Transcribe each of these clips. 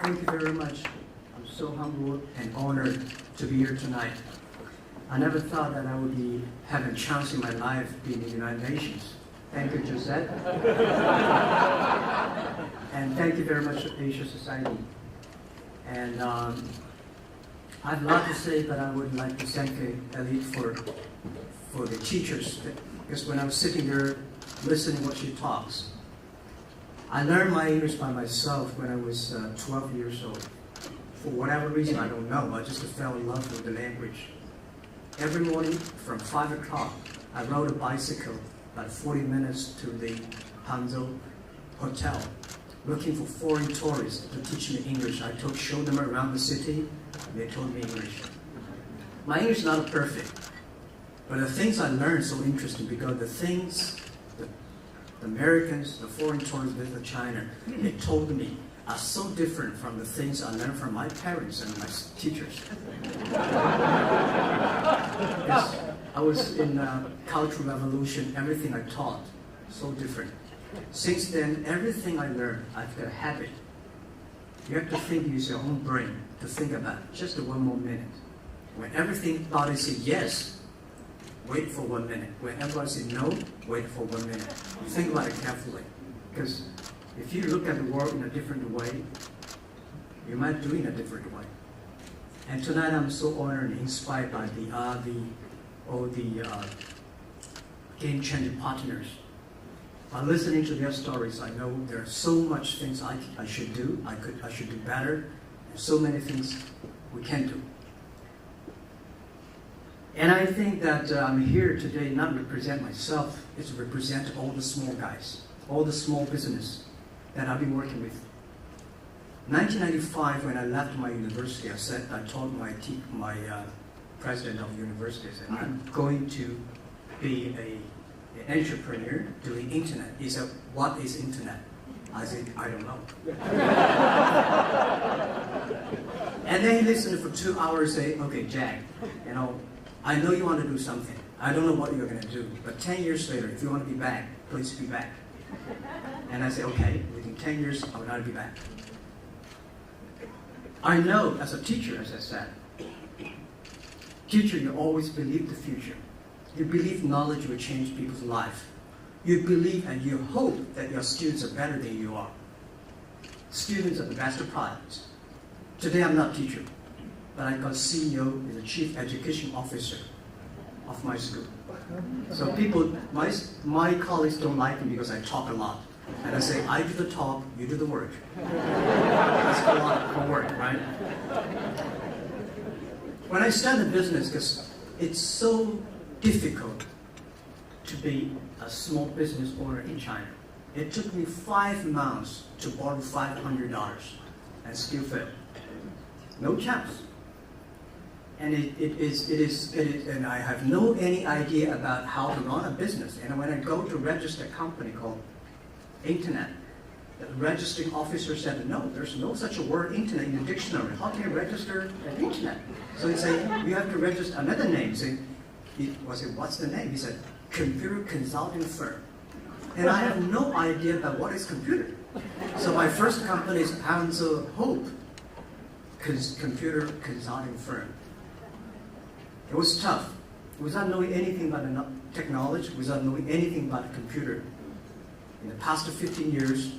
Thank you very much. I'm so humbled and honored to be here tonight. I never thought that I would be having a chance in my life being in the United Nations. Thank you, Josette. And thank you very much, Asia Society. And I have a lot to say, but I would like to thank Elite for the teachers. Because when I was sitting there listening what she talks, I learned my English by myself when I was 12 years old. For whatever reason, I don't know, I just fell in love with the language. Every morning from 5 o'clock, I rode a bicycle about 40 minutes to the Hangzhou hotel, looking for foreign tourists to teach me English. I showed them around the city, and they told me English. My English is not perfect, but the things I learned so interesting because the things the Americans, the foreign tourists visit China, they told me are so different from the things I learned from my parents and my teachers. Yes, I was in Cultural Revolution, everything I taught, so different. Since then, everything I learned, I've got a habit. You have to use your own brain to think about it, just one more minute. When everything body says yes, wait for 1 minute. When everybody says no, wait for 1 minute. Think about it carefully. Because if you look at the world in a different way, you might do it in a different way. And tonight I'm so honored and inspired by all the game-changing partners. By listening to their stories, I know there are so much things I should do, I should do better, and so many things we can do. And I think that I'm here today not to represent myself, it's to represent all the small guys, all the small business that I've been working with. 1995, when I left my university, I told my president of the university, I said, I'm going to be an entrepreneur doing internet. He said, what is internet? I said, I don't know. And then he listened for 2 hours, say, okay, Jack, I know you want to do something. I don't know what you're going to do, but 10 years later, if you want to be back, please be back. And I said, okay, within 10 years, I will not be back. I know, as a teacher, as I said, teacher, you always believe the future. You believe knowledge will change people's life. You believe and you hope that your students are better than you are. Students are the best products. Today, I'm not a teacher, but I got CEO as the Chief Education Officer of my school. So people, my colleagues don't like me because I talk a lot. And I say, I do the talk, you do the work. That's a lot of work, right? When I started business, because it's so difficult to be a small business owner in China. It took me 5 months to borrow $500 and still failed. No chance. And it is, and I have no any idea about how to run a business. And when I go to register a company called Internet, the registering officer said, no, there's no such a word internet in the dictionary. How can you register an internet? So he said, you have to register another name. So I said, what's the name? He said, computer consulting firm. And I have no idea about what is computer. So my first company is Hangzhou Hope, computer consulting firm. It was tough. Without knowing anything about the technology, without knowing anything about the computer. In the past 15 years,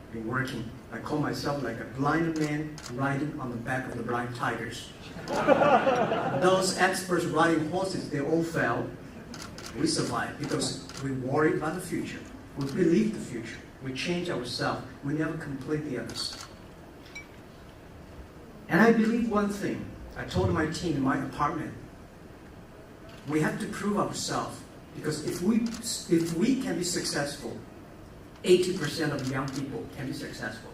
I've been working. I call myself like a blind man riding on the back of the blind tigers. Those experts riding horses, they all fell. We survived because we worry about the future. We believe the future. We change ourselves. We never complete the others. And I believe one thing. I told my team in my apartment, we have to prove ourselves, because if we can be successful, 80% of young people can be successful.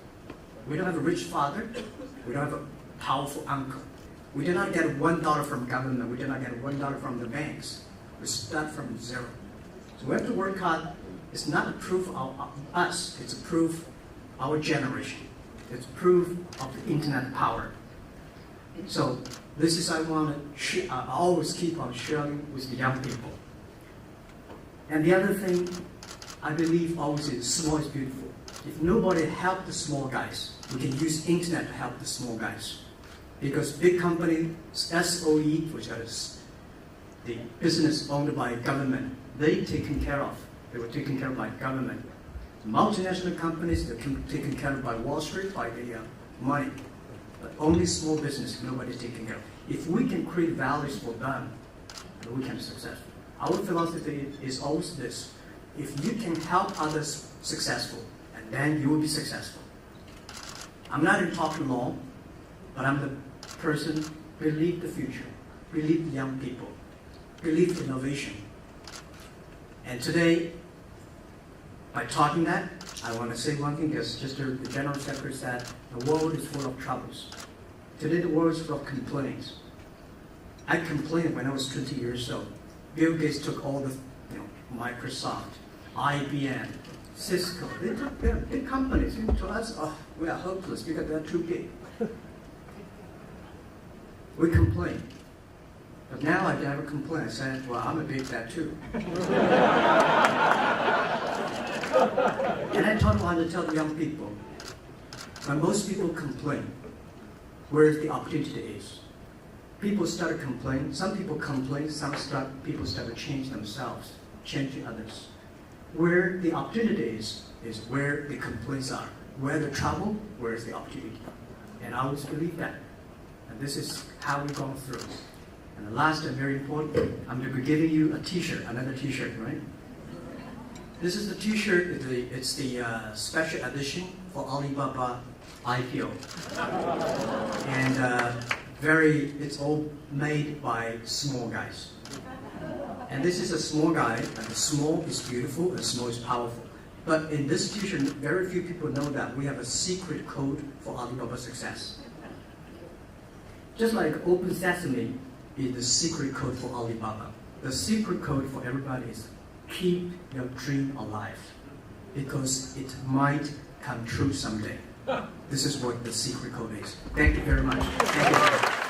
We don't have a rich father. We don't have a powerful uncle. We do not get $1 from government. We do not get $1 from the banks. We start from zero. So we have to work hard. It's not a proof of us. It's a proof of our generation. It's proof of the internet power. So this is I always keep on sharing with the young people. And the other thing, I believe always is small is beautiful. If nobody help the small guys, we can use internet to help the small guys. Because big company, SOE, which is the business owned by government, they were taken care of by government. Multinational companies, they're taken care of by Wall Street, by the money. But only small business, nobody's taken care of. If we can create values for them, we can be successful. Our philosophy is always this: if you can help others successful, and then you will be successful. I'm not in talking law, but I'm the person believe the future, believe the young people, believe innovation. And today, by talking that, I want to say one thing, because just the General Secretary said, the world is full of troubles. Today the world is full of complaints. I complained when I was 20 years old. Bill Gates took all the, Microsoft, IBM, Cisco, they took their big companies. And to us, we are hopeless because they're too big. We complain. But now I never complain. I said, well, I'm a big fat too. And I want to tell the young people, when most people complain, where the opportunity is. People start to complain. Some people complain. People start to change themselves, changing others. Where the opportunity is where the complaints are. Where the trouble, where is the opportunity. And I always believe that. And this is how we've gone through. And the last and very important, I'm going to be giving you a T-shirt, another T-shirt, right? This is the T-shirt. It's the special edition for Alibaba IPO. And it's all made by small guys. And this is a small guy, and the small is beautiful, and small is powerful. But in this T-shirt, very few people know that we have a secret code for Alibaba success. Just like Open Sesame is the secret code for Alibaba. The secret code for everybody is keep your dream alive, because it might come true someday. This is what the secret code is. Thank you very much. Thank you.